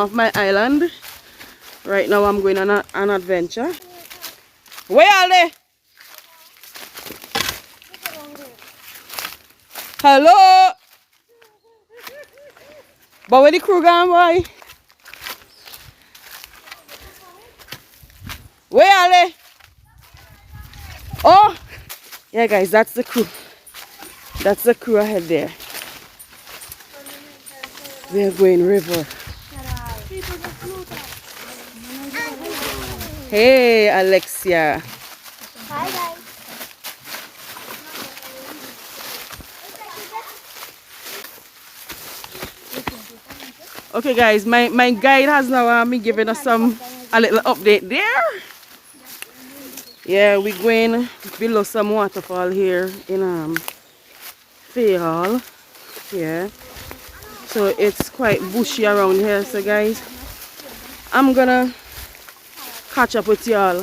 off my island. Right now I'm going on an adventure. Where are they? Hello? But where the crew gone, boy? Where are they? Oh! Yeah, guys, that's the crew. That's the crew ahead there. We are going river. Hey, Alexia. Hi, guys. Okay, guys, my guide has now me giving us a little update there. Yeah, we're going below some waterfall here in Hall. Yeah. So it's quite bushy around here. So guys, I'm gonna catch up with y'all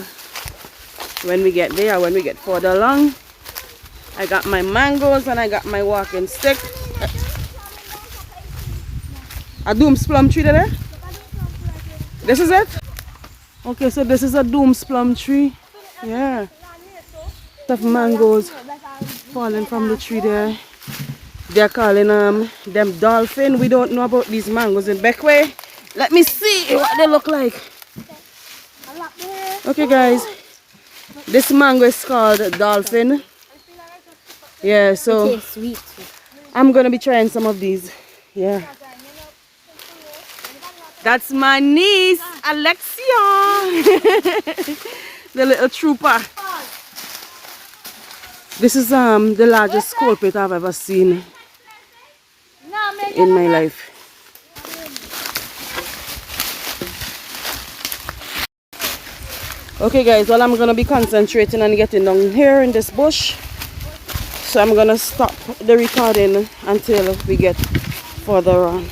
when we get there, when we get further along. I got my mangoes and I got my walking stick. A Doom's plum tree there? This is it? Okay, so this is a Doom's plum tree. Yeah. Tough mangoes falling from the tree there. They're calling them dolphin. We don't know about these mangoes in Beckway. Let me see what they look like. Okay guys, this mango is called dolphin. Yeah, so I'm gonna be trying some of these. Yeah. That's my niece, Alexia. The little trooper. This is the largest coal pit I've ever seen in my life. Okay guys, well I'm gonna be concentrating on getting down here in this bush. So I'm gonna stop the recording until we get further on.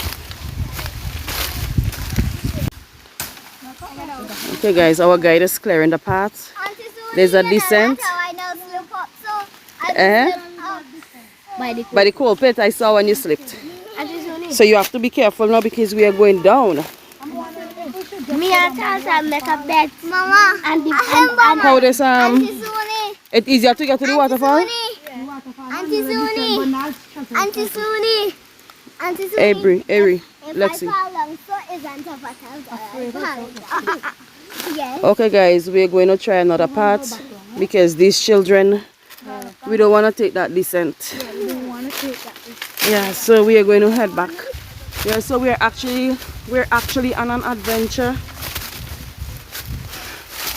Okay guys, our guide is clearing the path. There's a descent. By the coal pit I saw when you slipped. So you have to be careful now because we are going down. Me and Tata make a bet, Mama. And how this it's easier to get to the waterfall? Auntie Suni. Auntie Suni. Auntie Avery, Suni. let's see. Yes. Okay guys, we're going to try another part because these children, we don't want to take that descent. Yeah, so we are going to head back. Yeah, so we're actually on an adventure.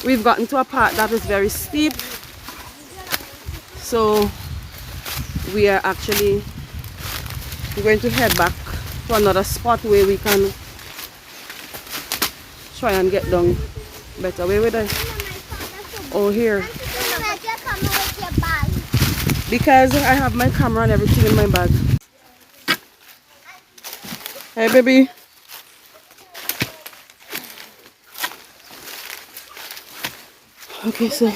We've gotten to a part that is very steep. So we are actually going to head back to another spot where we can try and get down better. Where would I? Oh, here. Because I have my camera and everything in my bag. Hey baby. Okay, so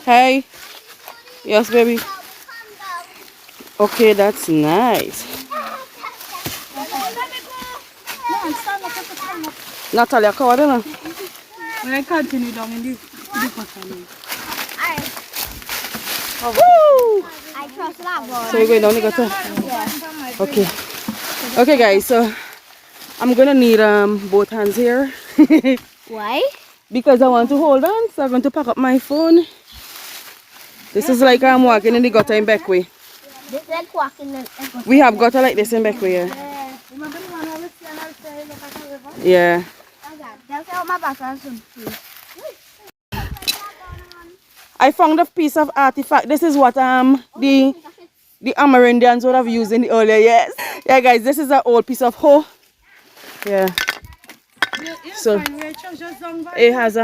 hey. Yes baby. Okay, that's nice. Natalia, come on. When I continue down in the Woo! I trust that boy. So you're going down the gutter? Yeah. Okay. Okay guys, so I'm gonna need both hands here. Why? Because I want to hold on, so I'm going to pack up my phone. This is like I'm walking in the gutter in Beckway. This is like walking in We have gutter like this in Beckway, yeah. Yeah. I found a piece of artifact. This is what the Amerindians would have used in the earlier years. Yeah guys, this is an old piece of hoe. Yeah. So it has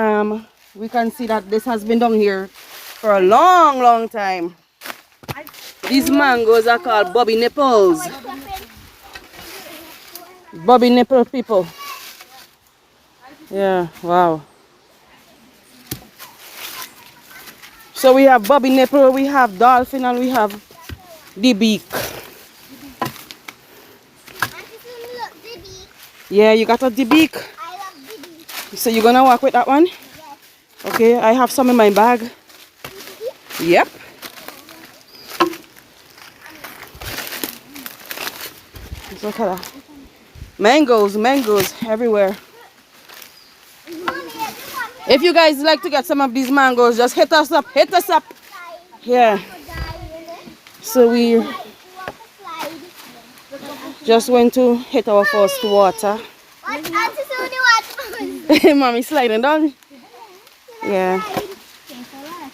we can see that this has been down here for a long time. These mangoes are called Bobby Nipples. Bobby Nipple people. Yeah, wow. So we have Bobby Nipple, we have dolphin, and we have the beak. Yeah, you got a the beak. I love baby. So you're gonna walk with that one? Okay, I have some in my bag. Yep. Let's look at that. Mangoes everywhere. If you guys like to get some of these mangoes, just hit us up. Yeah. So we just went to hit our first water. Mommy sliding down. Yeah.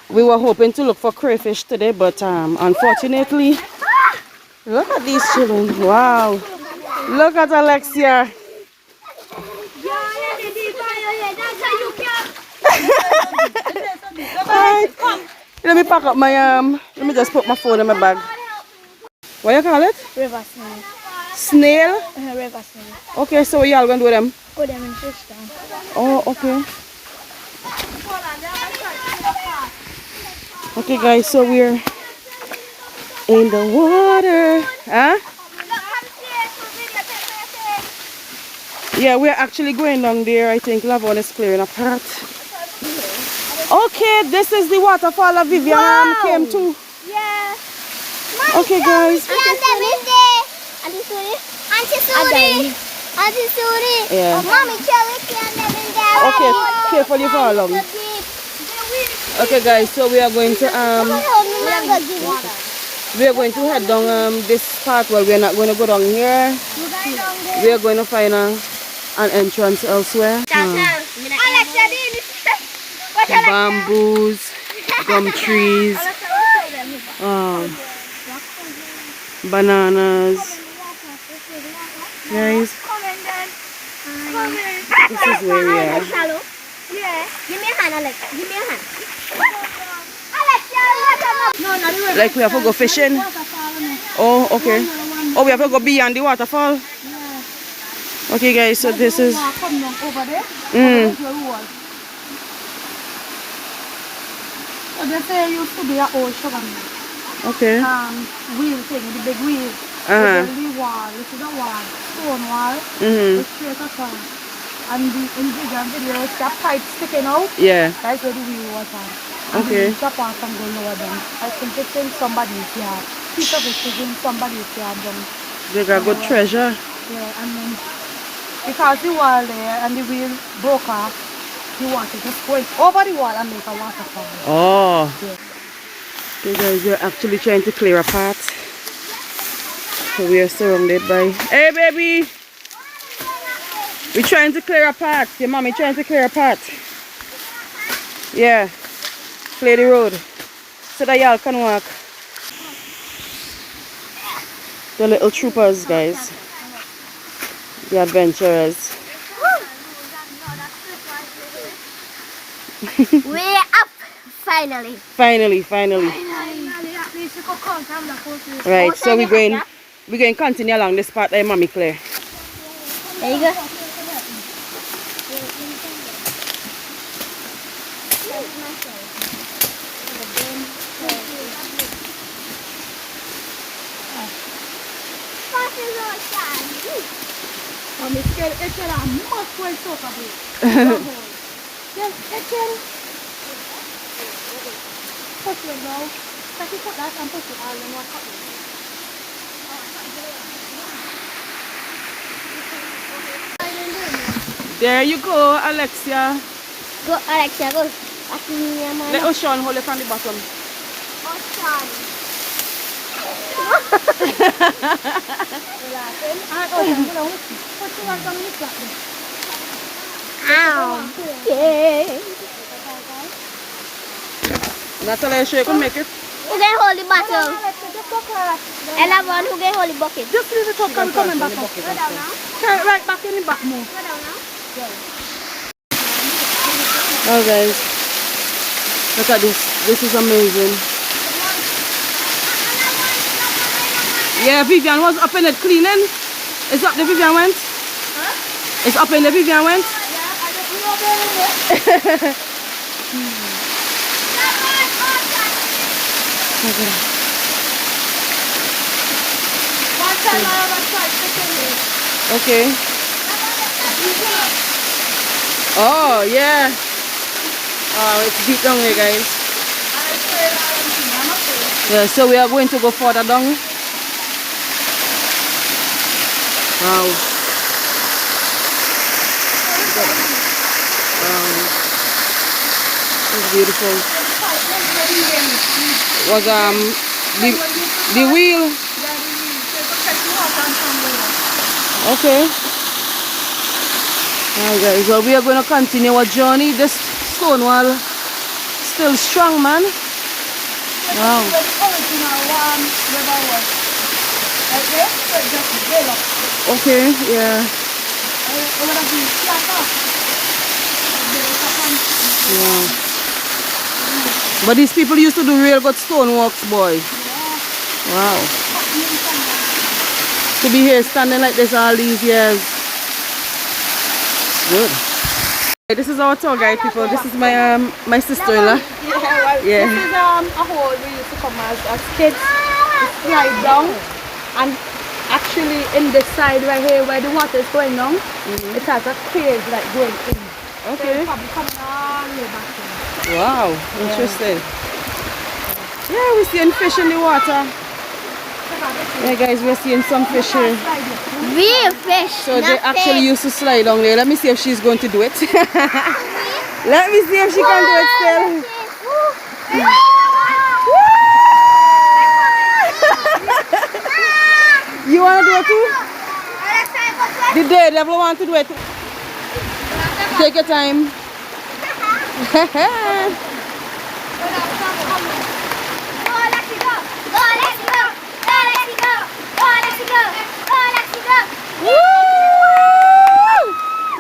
We were hoping to look for crayfish today, but unfortunately, look at these children. Wow. Look at Alexia. Alright. Let me pack up my let me just put my phone in my bag. What you call it? River snail. Snail? River snail. Okay, so what y'all gonna do with them? Put them in fish tank. Oh, okay. Okay guys, so we're in the water. Huh? Yeah, we're actually going down there. I think Lavon is clearing a part. Okay, this is the waterfall that Vivian came to. Yeah. Okay guys. Auntie Suri. Yeah. Mommy, Charlie can't live in there. Okay, careful you fall along. Okay guys, so we are going to head down this path. Well, we are not going to go down here. We are going to find an entrance elsewhere. Bamboos, gum trees, bananas. Guys, this is where we are. Yeah. Give me a hand, Alex. Give me a hand. Like we have to go fishing. Oh, okay. Oh, we have to go beyond the waterfall. Okay, guys. So this is. They say it used to be an old sugar mill. Okay. Wheel thing, the big wheel. Uh-huh. The wall, this is a wall, stone wall, Mhm. straight across. And the individual video is that pipe sticking out. Yeah. That's where the wheel was on. Okay. And the chop off and go lower down. I think it's in somebody's yard. Piece of it is in somebody's yard down. They got good treasure. Yeah, and then because the wall there and the wheel broke off, the water just went over the wall and make a waterfall. Oh. Yeah. Okay, guys, we're actually trying to clear a path. So we are surrounded by. Hey, baby. We're trying to clear a path. Your mommy trying to clear a path. Yeah. Clear the road so that y'all can walk. The little troopers, guys. The adventurers. We're up, finally. Finally. Right, so we're going to continue along this path that mommy clear. There you go. I'm scared it's a must go so far. Yes, it's it. Push it now. Take it that and push it all in one cup. There you go, Alexia. Go, Alexia, go. Let Ocean hold it from the bottom. Ow. Yeah. Natalia, sure you can make it. Who can hold the bottle? Ella one who can hold the bucket. Just leave it up and coming back up. Carry it right back in the back more. Oh guys, look at this. This is amazing. Yeah, Vivian was up in it cleaning. It's up the Vivian went? Huh? It's up in the Vivian went? Yeah, I just over there. One time I have a try to Okay. Oh, yeah. Oh, it's deep down here, guys. Yeah, so we are going to go further down. Wow. It's beautiful. Was the wheel. Okay. Alright guys, so we are going to continue our journey. This stone wall still strong, man. Wow. Okay, yeah. Yeah. But these people used to do real good stone walks, boy. Wow. To be here standing like this all these years. Good. This is our tour guide, people. This is my my sister-in-law. Yeah. This is a hole we used to come as kids. It's slide down, and actually in this side right here where the water is going down, it has a cave like going in. Okay. So it's probably coming all the way back in. Wow, interesting. Yeah, we're seeing fish in the water. Yeah, guys, we're seeing some fish here. Real fish. So they actually used to slide down there. Let me see if she's going to do it. Let me see if she can do it still. You want to do it too? The devil want to do it. Take your time.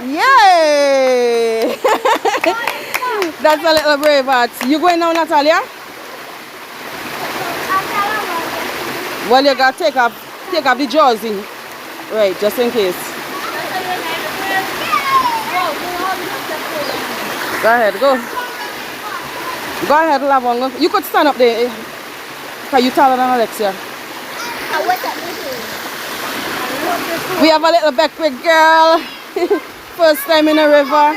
Yay! That's a little brave heart. You going now, Natalia? Well, you gotta take up the jaws in. Right, just in case. Go ahead, go. Go ahead, Lavon. You could stand up there. Because you taller than Alexia. We have a little backpack girl. First time in the river.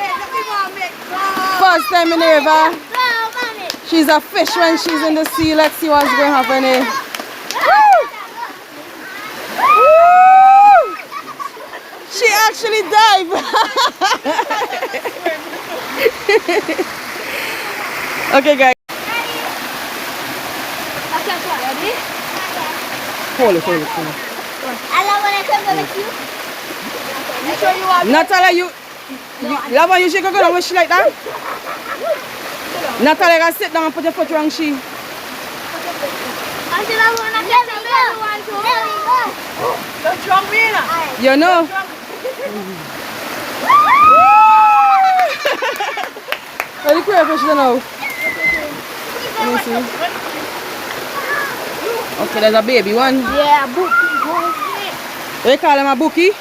First time in the river. She's a fish when she's in the sea. Let's see what's going to happen here. Woo! Woo! She actually dived. Okay, guys. Hold it. Natalia, you Lava, you should go down with she like that? Natalia, gotta sit down and put your foot around she. You know? Where the crayfish now? Let me see. Okay, there's a baby one. Yeah, bookie. They call him a bookie?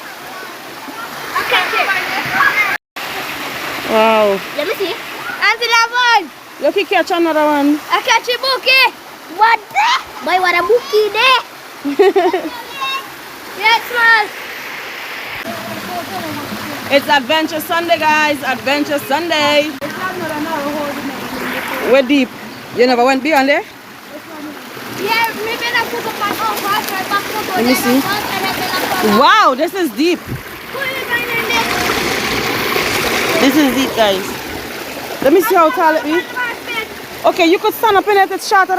Wow. Let me see. Auntie Lavon. Look, he catch another one. I catch a bookie. What the? Boy, what a bookie there. Yes, man. It's Adventure Sunday, guys. Adventure Sunday. We're deep. You never went beyond there? Yeah, maybe I put up my own back. Let me see. Wow, this is deep. This is deep, guys. Let me see how tall it is. Okay, you could stand up in it. It's shorter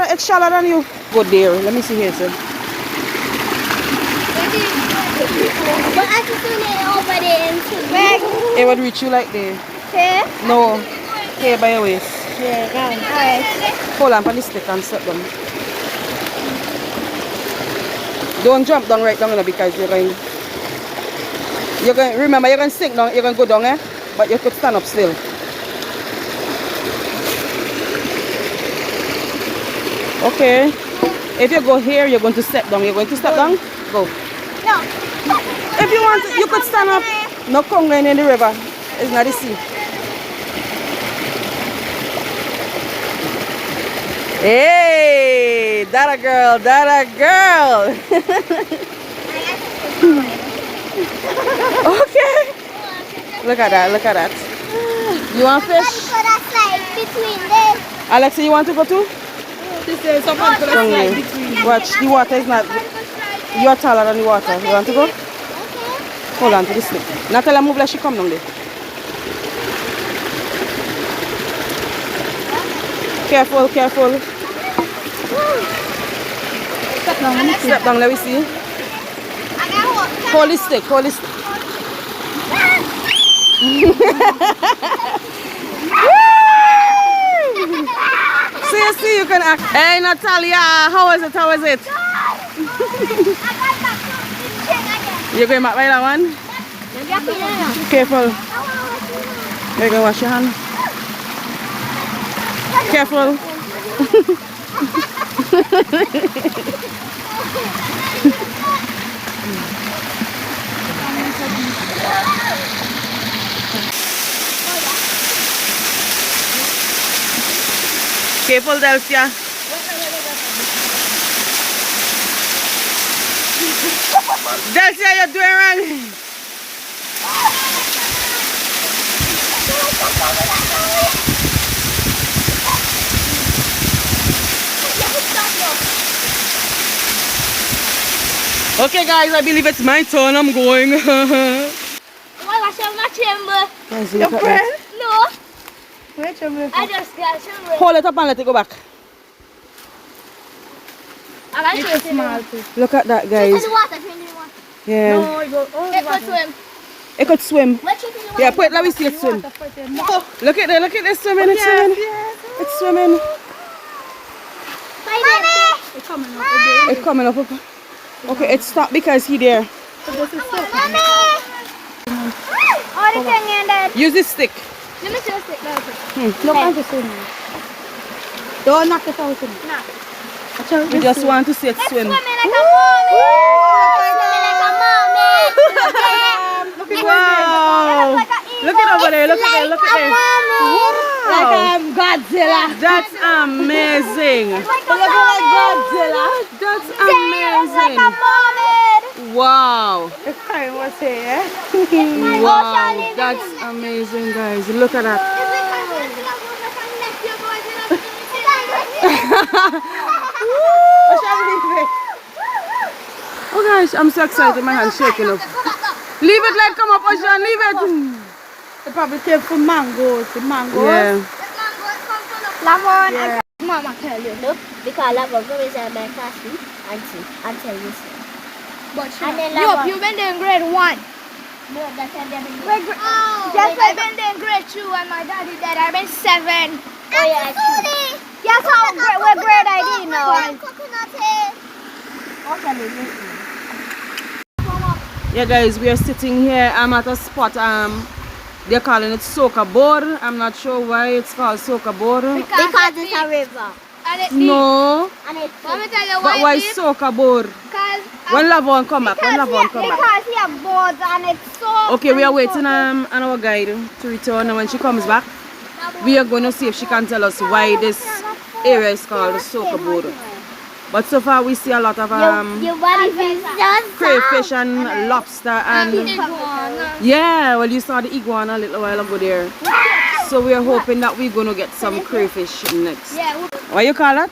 than you. Go there. Let me see here, sir. But I can see it over there into bag. It would reach you like there. Here? No. Here by your waist. Yeah, alright. Hold on for the stick and step down. Don't jump down right down because you're going remember you're going to sink down, you're going to go down, eh? But you could stand up still. Okay. If you go here, you're going to step down. You're going to step down? Go. No. If you want, you could stand up. No Congo in the river. It's not the sea. Hey, that a girl, that a girl. Okay. Look at that, look at that. You want fish? That's like between this. Alexa, you want to go too? This is someone could have slide between. Watch, the water is not... You're taller than the water. You want to go? Okay. Hold on to the stick. Natalia, move like she come down there. Careful, careful. Step down, let me see. Hold the stick, hold the stick. See, you can act. Hey, Natalia, how is it? How is it? You're going back by that one? Careful. You're going to wash your hand. Careful. Careful, Delcia. Delcia, you're doing wrong. Okay, guys, I believe it's my turn. I'm going. Guys, look at that. No. Where's your milk? I just got some. Hold it up and let it go back. It's a small fish. Look at that, guys. Yeah. No, it goes all the way. Swim. It could swim. Let's check in the Yeah, let me see it swim. Look at it swimming, it's swimming. It's swimming. It's coming up. It's coming up. Okay, it stopped because he there. Use this stick. Let me see the stick. Look at the swim. Don't knock it out. We just want to see it swim. Swimming like a mommy. Swimming like a mommy. Wow! Look at over there, look at there, look at there. Wow! Like Godzilla. That's amazing. Look like Godzilla. That's amazing. Wow! It's time was here. Wow! That's amazing, guys. Look at that. Oh guys, I'm so excited. My hand's shaking up. Leave it, like come up, Ocean. Leave it. They probably came from mangoes. The mangoes. Yeah. Lemon. Yeah. Mama tell you. Look, because lemon is a very fast until you see. But you've been doing grade 1. No, that's I've been grade 2. Yes, I've been doing grade 2 and my daddy did. I've been 7. Oh yeah, Suni. Yes, what grade I did now. Yeah, guys, we are sitting here. I'm at a spot. They're calling it soca board. I'm not sure why it's called soca board. Because it's a river. And it's No. And it's let me tell you But why soca board? Because When Lavon come back, when Lavon come back. Because he have boards and it's so. Okay, we are waiting on our guide to return, and when she comes back, we are going to see if she can tell us why this area is called the soca board. But so far we see a lot of Your body feels so crayfish and lobster and yeah, well you saw the iguana a little while ago there. So we are hoping that we're gonna get some crayfish next. Yeah. What you call it?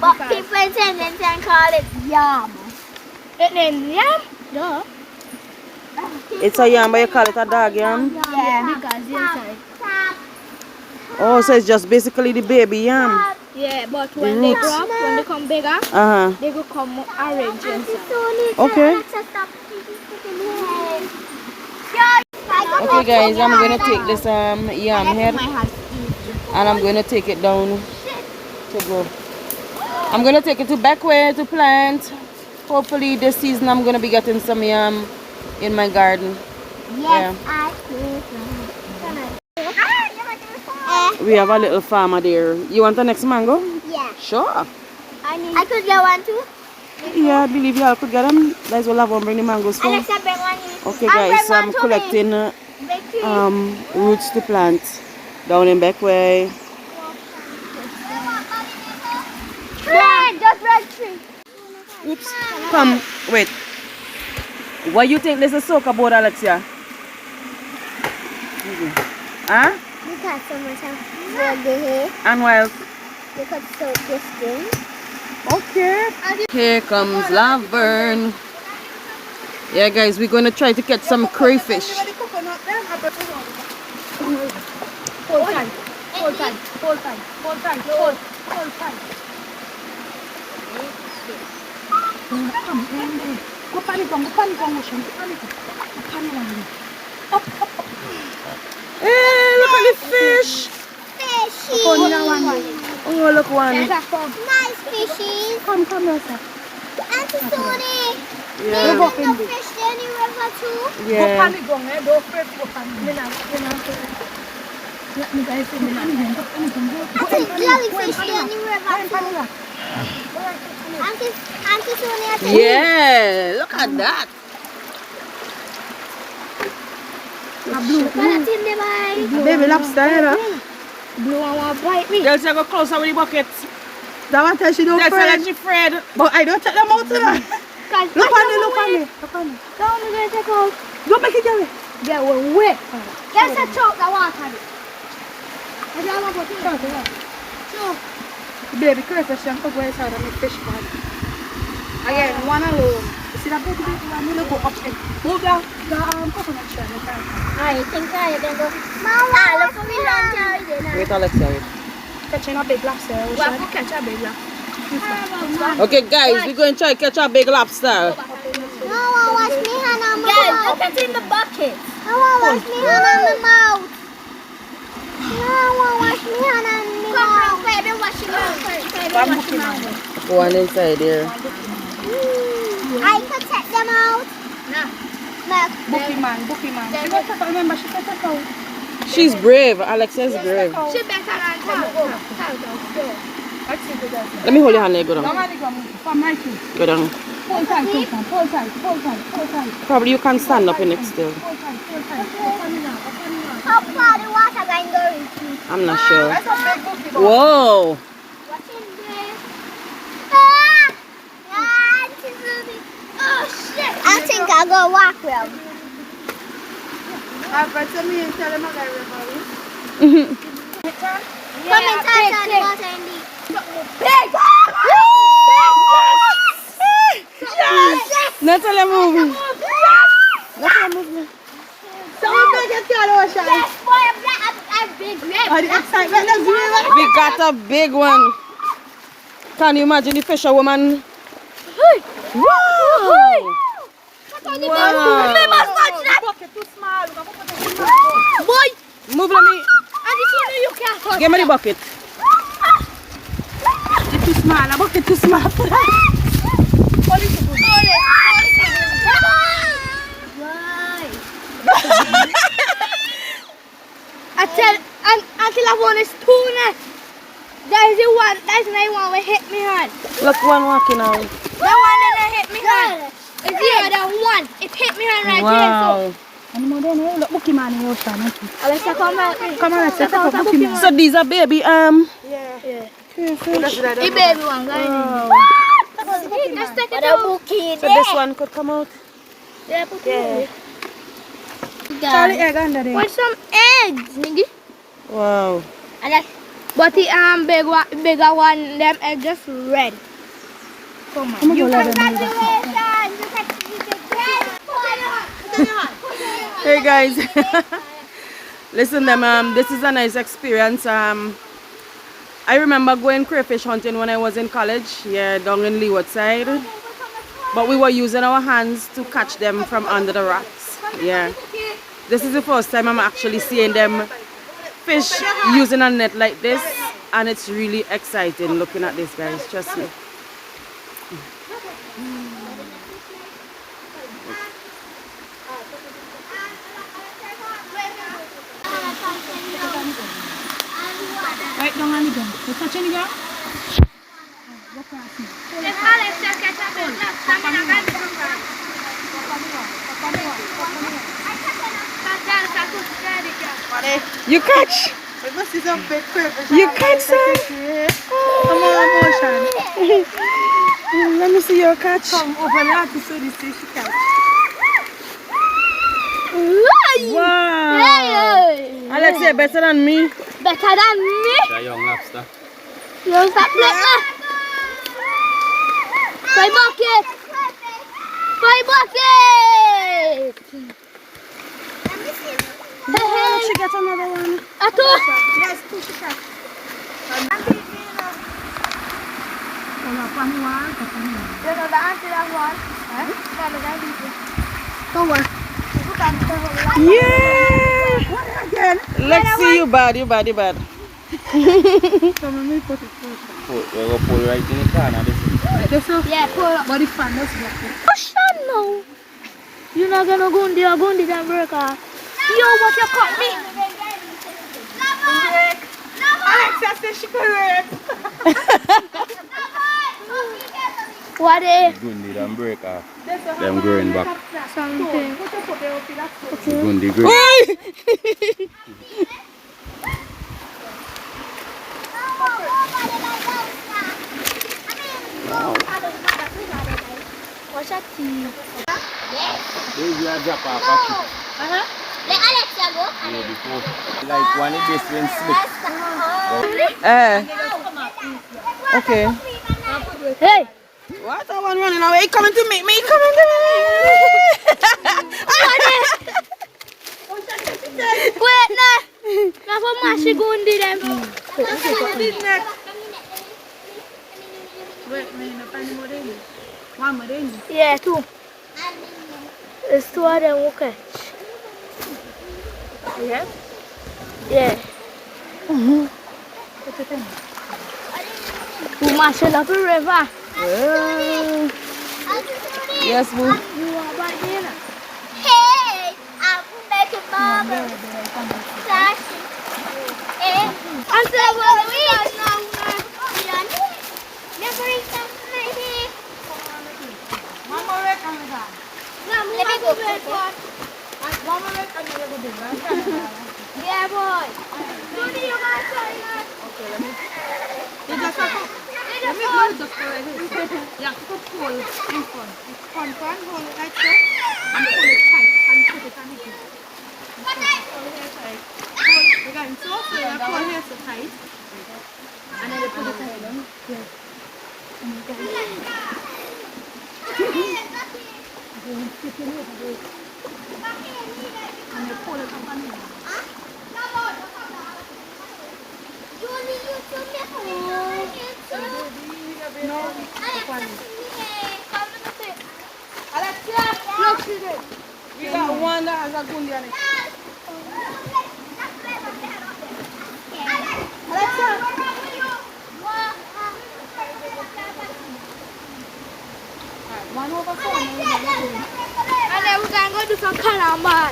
But people in Sandton call it yam. It named yam? Duh. It's a yam, but you call it a dog yam? Yeah, because inside. Oh, so it's just basically the baby yam. Yeah, but when they grow up, when they come bigger, they will come orange inside. Okay. Okay guys, I'm gonna take this yam here and I'm gonna take it down to go. I'm gonna take it to Backway to plant. Hopefully this season I'm gonna be getting some yam in my garden. Yes, Yeah. We have a little farmer there. You want the next mango? Yeah. Sure. I could get one too. Yeah, I believe y'all could get them. That's what I'll bring the mangoes from. Alexa, bring one. Okay guys, so I'm collecting roots to plant down in Backway. Just red tree. Oops. Come, wait. Why you think this is soca board, Alexia? Huh? You got so much of here. And while You could soak this thing. okay. Here comes Laverne. Yeah, guys, we're gonna try to catch some crayfish. Hold tight. Hold tight. Hold tight. Hold tight. Hold tight. Go panic on. Ocean. Panic on. Up. Hey, look at the fish. Fishy. Oh, look one. Nice fishies. Come, Rosa. Auntie Suni. Yeah. No fish there in the river too. Go Yeah. panic on. Don't afraid to go panic. Let me guys see me. Auntie jellyfish there in the river too. Auntie Suni, I think. Yeah, look at that. But that's in the bay. Baby lobster, you know. Blue one want bite me. Girls, you go closer with the bucket. That one tell she don't Girls, afraid. like she afraid. But I don't take them out tonight. Look on me. Don't we're gonna take out. Don't make it jelly. Yeah, we're wet. There's a choke that water. Baby, crayfish, I'm going to go inside and make fish pan. Again, one alone. You see that baby one? You go up there. Move down the coconut shell. I think I can go. Mama, look for me long. Wait, Alexia, wait. Catching a big lobster. We should catch a big lobster. Okay, guys, we're going to try to catch a big lobster. Mama, wash me hand on my mouth. Look at in the bucket. Mama, wash me hand on my mouth. Mama, wash me hand on my mouth. Come, baby, wash your mouth. One inside there. I could take them out. Bookie man. She got to remember, she got to go. She's brave. Alexia's brave. She better than Let me hold your hand there. Go No down. man, go from right here. Go down. Hold tight. Probably you can stand up in it still. Hold tight. How far the water going to reach? I'm not sure. That's a big bookie. Whoa. What's in there? Ah! Ah, this is really... Oh, shit. I think I'll go walk with him. I've got to me and tell him I got everybody. Come inside the water and eat. Big! Natalia, move. Someone make it to the ocean. Yes, boy, I'm big red. Oh, the excitement is real. We got a big one. Can you imagine the fisherwoman? Wow. Wow. We must watch that. Bucket too small. Boy, Move, let me. I just want you can't touch Give me the bucket. It's too small. A bucket too small. Until I want is tuna. That is the one. That's the one that hit me hard. Look, one walking out. That one that hit me hard. It's the other one. It hit me hard right Wow. Any more than look, bookie man in the ocean. Alexa, come out. Come on, let's take a bookie man. So these are baby Yeah. crayfish. The baby one, guys. Wow. Let's take it out. So this one could come out. Yeah. Charlie egg under there. Want some eggs, nigga? Wow. But the bigger one, them eggs just red. Come on. You can Hey guys. Listen them, this is a nice experience. I remember going crayfish hunting when I was in college, yeah, down in Leeward side. But we were using our hands to catch them from under the rocks. Yeah. This is the first time I'm actually seeing them fish using a net like this, and it's really exciting looking at this, guys, trust me. Right down on the ground. You touch any ground? You catch? It must be some big crayfish. You catch some? Come on, motion. Let me see your catch. Come over there to see the fish catch. Look, Wow. Yeah. Alexia, better than me. Better than me. It's a young lobster. You stop playing. 5 buckets. 5 buckets. Oh, she gets another one. Ato. Yes, push it up. You know the answer that one? Come on. Yeah. Again. Let's see you bad, you bad, you bad. Come on, put it first. We're going to pull right in the corner. This is Yeah, pull up. body fan, let's go. Push on now. You're not gonna go in there, go in there and break off. Yo, what you cut me? Alexia says she could rape. What is Gundi and break off. Them growing back. something? Gundi growing. Oi! What's that tea? There's a drop off actually. Let Alexia go. Yeah, before. Like one of this when slip. Okay. Hey! What? I want running away. He coming to meet me. He coming to me. Wait, no! Now for Mashy go and do them. Wait, man, I find more in. One more in. Yeah, 2. It's 2 of them, okay. Yes? Yeah. Put it in. We mash it up the river. Well, yes, boo. You are back here. Hey, I'm back to Mama. I'm still going to eat. Never eat something. One more red on the back. Let me go. One more red on the back. Yeah, boy. Don't you guys try that? You just have to... Let me just go like this. Yeah, put pull in front. Hold it like so. And pull it tight. And put it on the grip. Pull here tight. We're going so you pull here so tight. And then you put it tight. Yeah. And you go. And you pull it up on here. No, Alexia, look, she's there. We got one that has a gundi on it. one over four. And then we're going to go do some cannonball.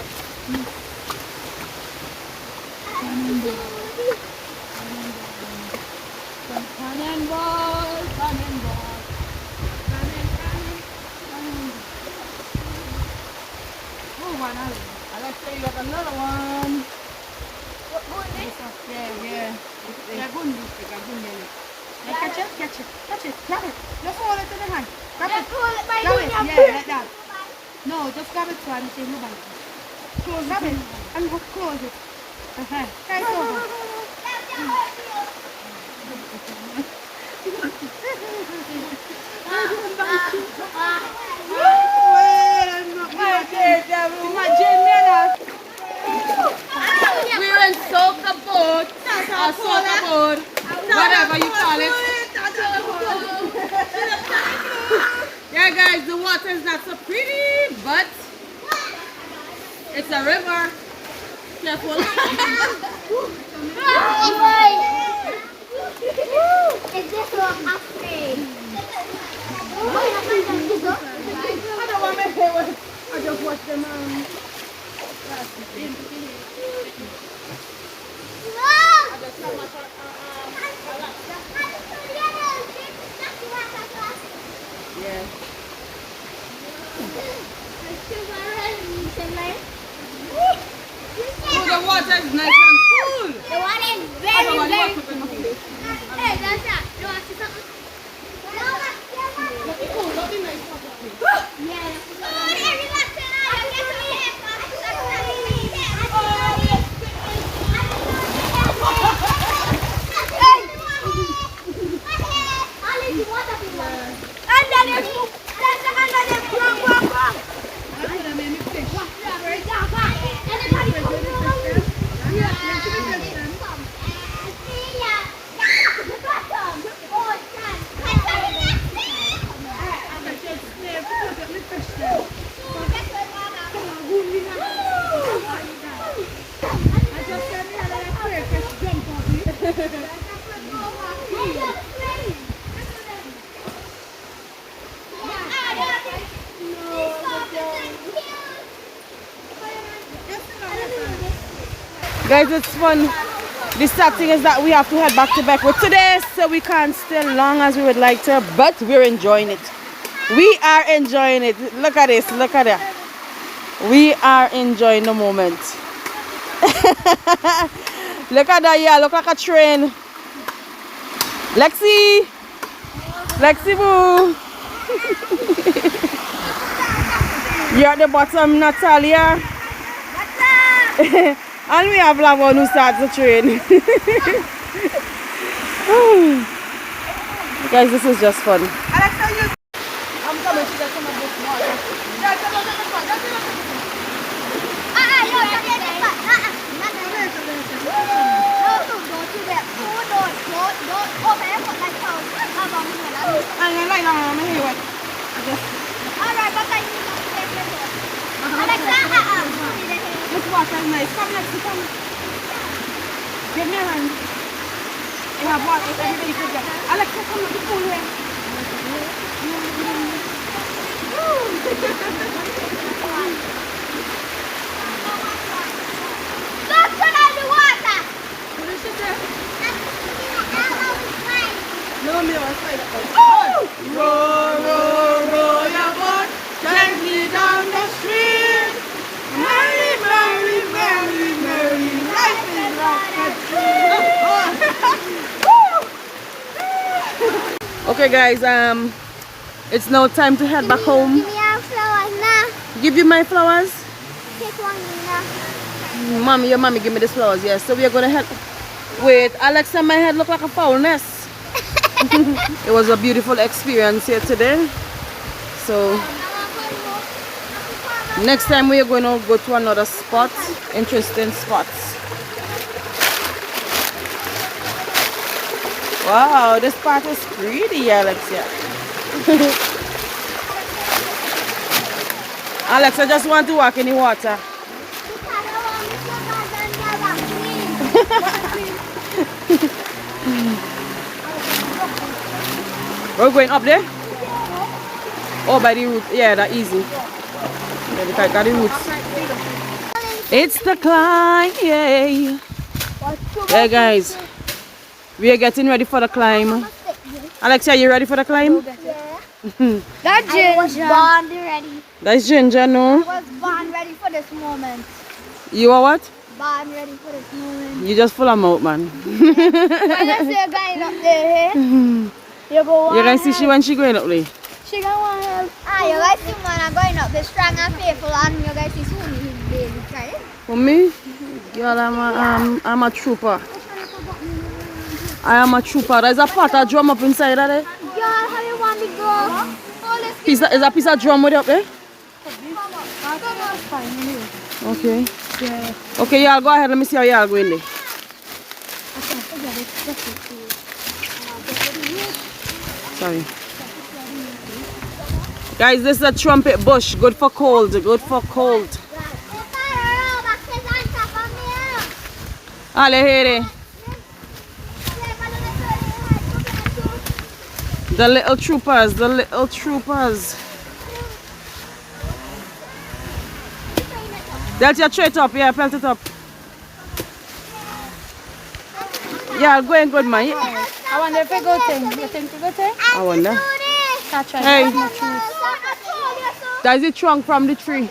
Alexia, you got another one. Yeah. Yeah, gundi. Yeah, catch it. Grab it. Just hold it in the hand. Grab it. Grab it. Yeah, like that. No, just grab it so I don't move it. Grab it and close it. Guys, over. We're in soca boat, or soca boat, whatever you call it. Yeah, guys, the water is not so pretty, but it's a river. Careful. Is this what I'm saying? I don't want my hair wet. I just watch them. Yeah. Oh, the water is nice and cool. The water is very, very cool. Hey, that's that. You want to see something? Yeah. Guys, it's fun. The sad thing is that we have to head back to Beckwood today, so we can't stay long as we would like to, but we're enjoying it. We are enjoying it. Look at this, look at that. We are enjoying the moment. Look at that, yeah, look like a train. Lexi! Lexi boo! You're at the bottom, Natalia. And we have Lavon who starts the train. Guys, this is just fun. Alexa, I'm coming to get some of this water. This water is nice. Come, Lexi, come. Give me a hand. You have water, everybody could get. Alexa, come look at the pool here. Look at the water. What is it there? No, me want to slide up. Row, row, row your boat gently down the stream. Merry, merry, merry, merry, life is like a dream. Okay guys, it's now time to head back home. Give me our flowers now. Give you my flowers? Take one now. Mommy, your mommy give me these flowers, yes. So we are gonna head. Wait, Alexa, my head look like a foul nest. It was a beautiful experience here today. So next time we are going to go to another spot, interesting spots. Wow, this part is pretty, Alexia. Alexa just want to walk in the water. We're going up there? Oh, by the root. Yeah, that's easy. Yeah, because I got the roots. It's the climb, yay. Yeah, guys. We are getting ready for the climb. Alexia, you ready for the climb? Yeah. That Ginger. I was born ready. That's Ginger, no? I was born ready for this moment. You are what? Born ready for this moment. You just full of mouth, man. When I see a guy up there, you go You guys see she when she going up there? She gonna want help. Ah, you guys see man, I'm going up there strong and faithful, and you guys see Suni, he's baby trying. For me? Girl, I'm a trooper. I am a trooper. There's a pot of drum up inside of there. Girl, how you want to go? Is a piece of drum with up there? Okay. Yeah. Okay, y'all go ahead. Let me see how y'all go in there. Sorry. Guys, this is a trumpet bush. Good for cold. Good for cold. Ale here. The little troopers. The little troopers. That's your straight up. Yeah, pelt it up. Yeah, going good, man. I wonder if I go thing. You think you go thing? I wonder. Catch one. Hey, that's the trunk from the tree.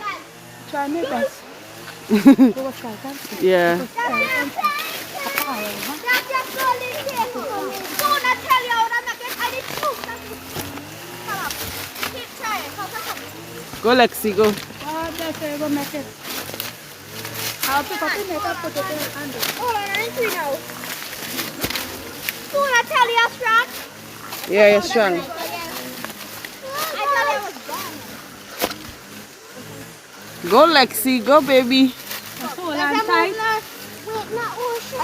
Try me best. Go try, can't you? Yeah. Go, Lexi, go. Oh, that's it. Go make it. I'll pick up the net and put it in the handle. Hold on, I'm free now. Soon I tell you strong. Yeah, you're strong. I thought it was gone. Go, Lexi, go, baby. That's all I'm tight. Wait, not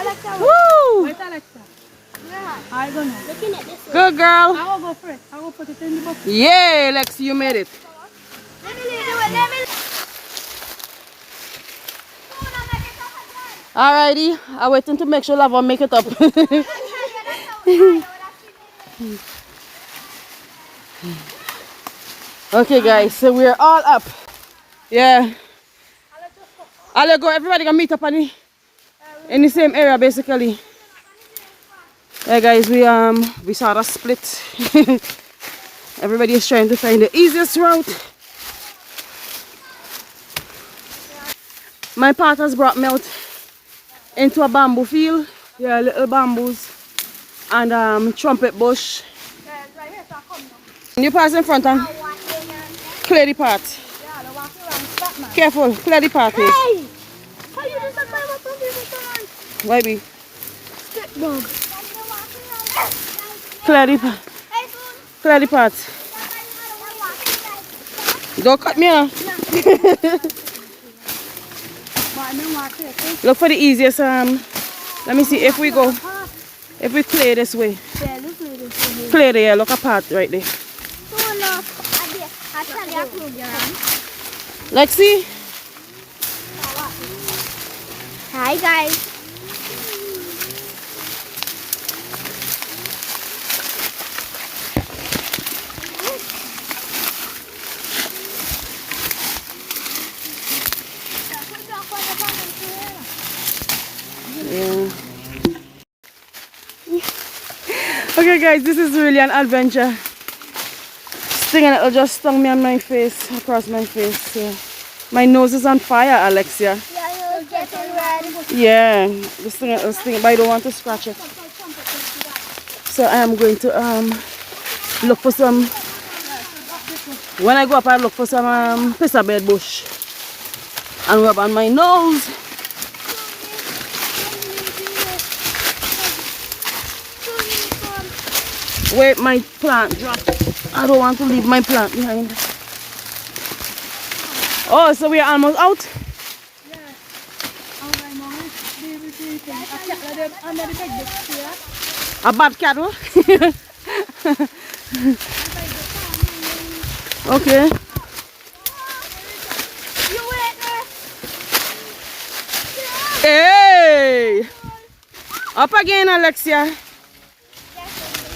Alexa. Woo! Wait, Alexa. I don't know. Looking at this one. Good girl. I will go for it. I will put it in the box. Yeah, Lexi, you made it. Let me do it. Let me. Alrighty, I'm waiting to make sure Lava make it up. Okay, guys, so we're all up. Yeah. I'll go. Everybody gonna meet up on the in the same area basically. Yeah guys, we sort of split. Everybody is trying to find the easiest route. My partners brought me out into a bamboo field. Yeah, little bamboos and trumpet bush. You pass in front and clear the path. Careful, clear the path. Hey! How you do something? Why be? Stick dog. Clear the path. Clear the path. Don't cut me off. Look for the easiest. Let me see if we go. If we clear this way. Clear there. Look a path right there. Let's see. Hi guys. Yeah. Okay guys, this is really an adventure. Stinging it'll just stung me on my face, across my face. Yeah. My nose is on fire, Alexia. Yeah, you're getting red. Yeah, this thing will sting, but I don't want to scratch it. So I am going to look for some. When I go up, I look for some pissa bed bush and rub on my nose. Wait, my plant dropped. I don't want to leave my plant behind. Oh, so we are almost out? A bad cattle? Okay. Hey! Up again, Alexia.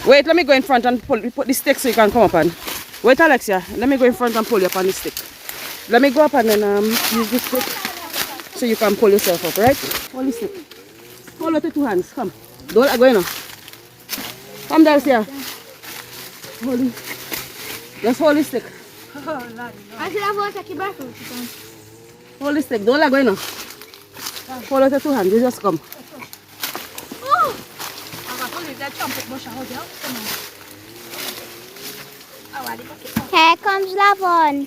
Wait, let me go in front and put the stick so you can come up and. Wait, Alexia. Let me go in front and pull you up on the stick. Let me go up and then use the stick so you can pull yourself up, right? Hold the stick. Hold it with 2 hands. Come. Don't let go, you know. Come down here. Hold it. Just hold the stick. I should have water keep back. Hold the stick. Don't let go, you know. Hold it with 2 hands. You just come. Here comes Lavon.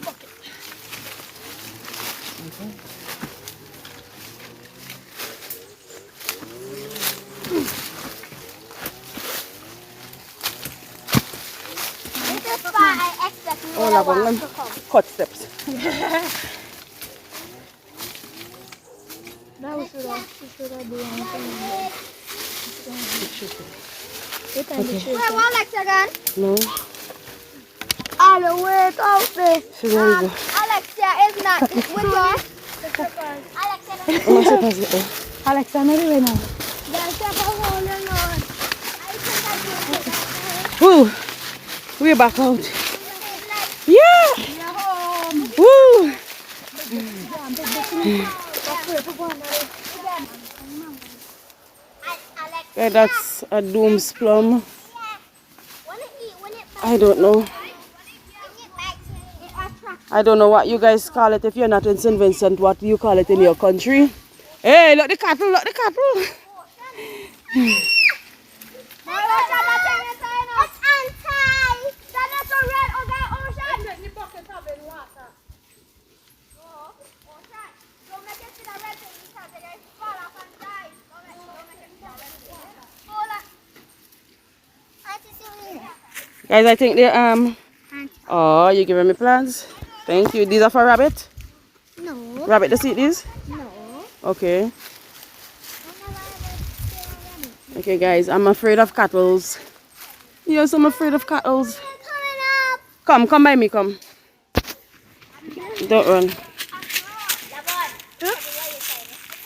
This is why I expect you Oh, Lavon, cut steps. Now should I do anything? Where was Alex again? No. All the way out there. So there you go. Alexia is not with us. Alexia, Alexa, no way now. there's a hole in on. Woo! We're back out. Yeah! Woo! Yeah, that's a doom's plum. I don't know. I don't know what you guys call it if you're not in St. Vincent, what you call it in your country. Hey, look the cattle, look the cattle. Guys, I think they oh, you giving me plants? Thank you. These are for rabbit? No. Rabbit to see these? No. Okay. Okay guys, I'm afraid of cattles. Yes, I'm afraid of cattles. Come by me, come. Don't run.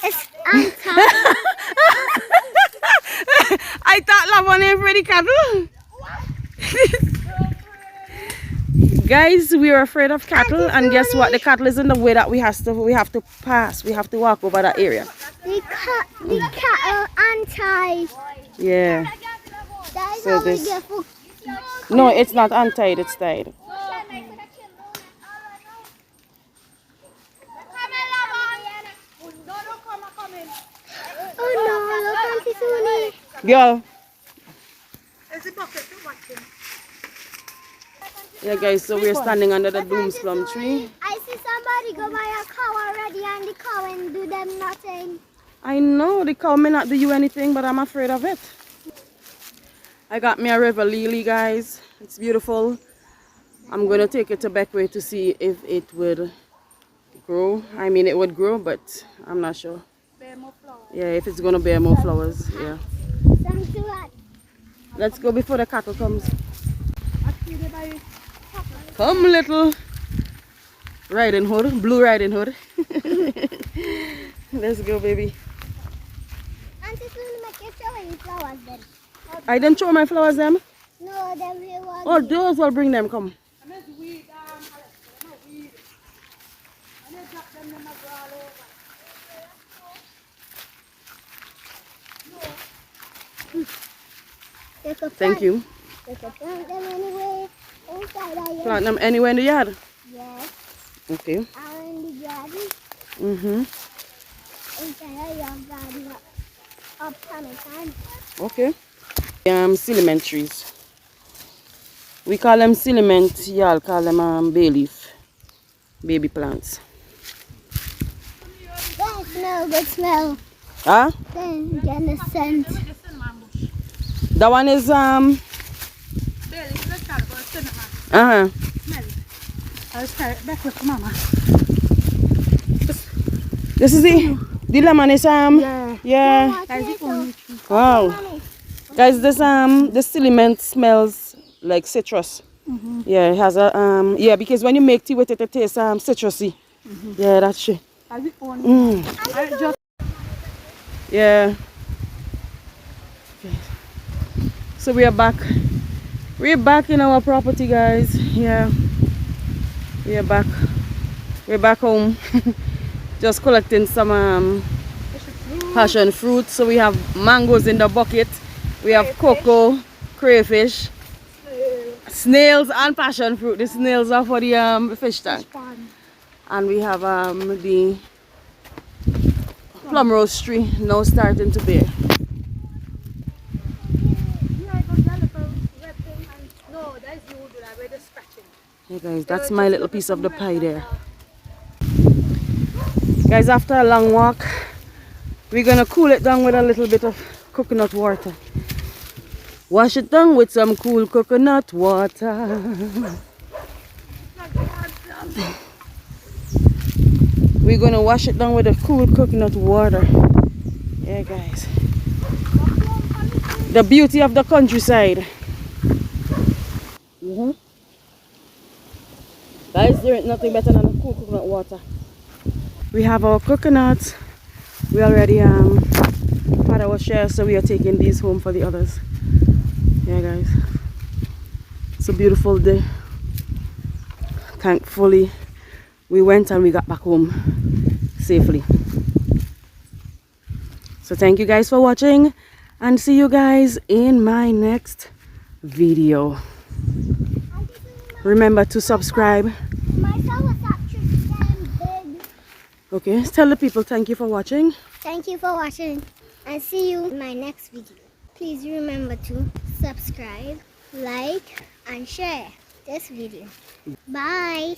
It's Anta. I thought Lavon ain't afraid of cattle. Guys, we are afraid of cattle, and guess what? The cattle is in the way that we have to pass. We have to walk over that area. No, The cattle untied. Yeah. That is So how we this- get food. No, it's not untied, it's tied. Oh no, look, Auntie Suni. Girl. There's a bucket to watch him. Yeah, guys, so we're standing under the blooms plum tree. I see somebody go by a cow already and the cow and do them nothing. I know the cow may not do you anything, but I'm afraid of it. I got me a river lily, guys. It's beautiful. I'm going to take it to Beckway to see if it would grow. I mean, it would grow, but I'm not sure. Bear more flowers. Yeah, if it's going to bear more flowers. Yeah. Some to that. Let's go before the cattle comes. I see they buy Come, little Riding Hood, Blue Riding Hood. Let's go, baby. Auntie Suni, make you show you flowers then. I didn't throw my flowers, them. No, them here was. Oh, those will bring them. Come. and there's weed, Alex, there's no weed. And they drop them in the ground over. They could Thank plant- you. They could plant them anyway. Inside the yard. Plant them anywhere in the yard. Yes. Okay. Out in the garden. Mm-hmm. Inside your garden. Upcoming time. Okay. Cinnamon trees. We call them cinnamon, y'all call them bay leaf. Baby plants. That smell, good smell. Huh? Then get the scent. Just cinnamon bush. That one is Barely, let's start about cinnamon. uh-huh. Smell it. I'll start back with Mama. This is the lemon is yeah. Guys, it's only tree. Wow. Guys, this the cinnamon smells like citrus. Yeah, it has a yeah, because when you make tea with it, it tastes citrusy. Yeah, that's true. I'll be only. I just Yeah. Okay. So we are back. We're back in our property, guys. Yeah. We are back. We're back home. Just collecting some passion fruit. So we have mangoes in the bucket. We have cocoa, crayfish, snails and passion fruit. The snails are for the fish tank. And we have the plum rose tree now starting to bear. no, that's you do that. We're just scratching. Hey guys, that's my little piece of the pie there. Guys, after a long walk, we're gonna cool it down with a little bit of coconut water. Wash it down with some cool coconut water. We're gonna wash it down with a cool coconut water. Yeah, guys. The beauty of the countryside. Guys, there ain't nothing better than a cool coconut water. We have our coconuts. We already had our share, so we are taking these home for the others. Yeah, guys. It's a beautiful day. Thankfully, we went and we got back home safely. So thank you guys for watching, and see you guys in my next video. Remember to subscribe. My son was actually damn big. Okay, tell the people thank you for watching. Thank you for watching and see you in my next video. Please remember to subscribe, like and share this video. Bye.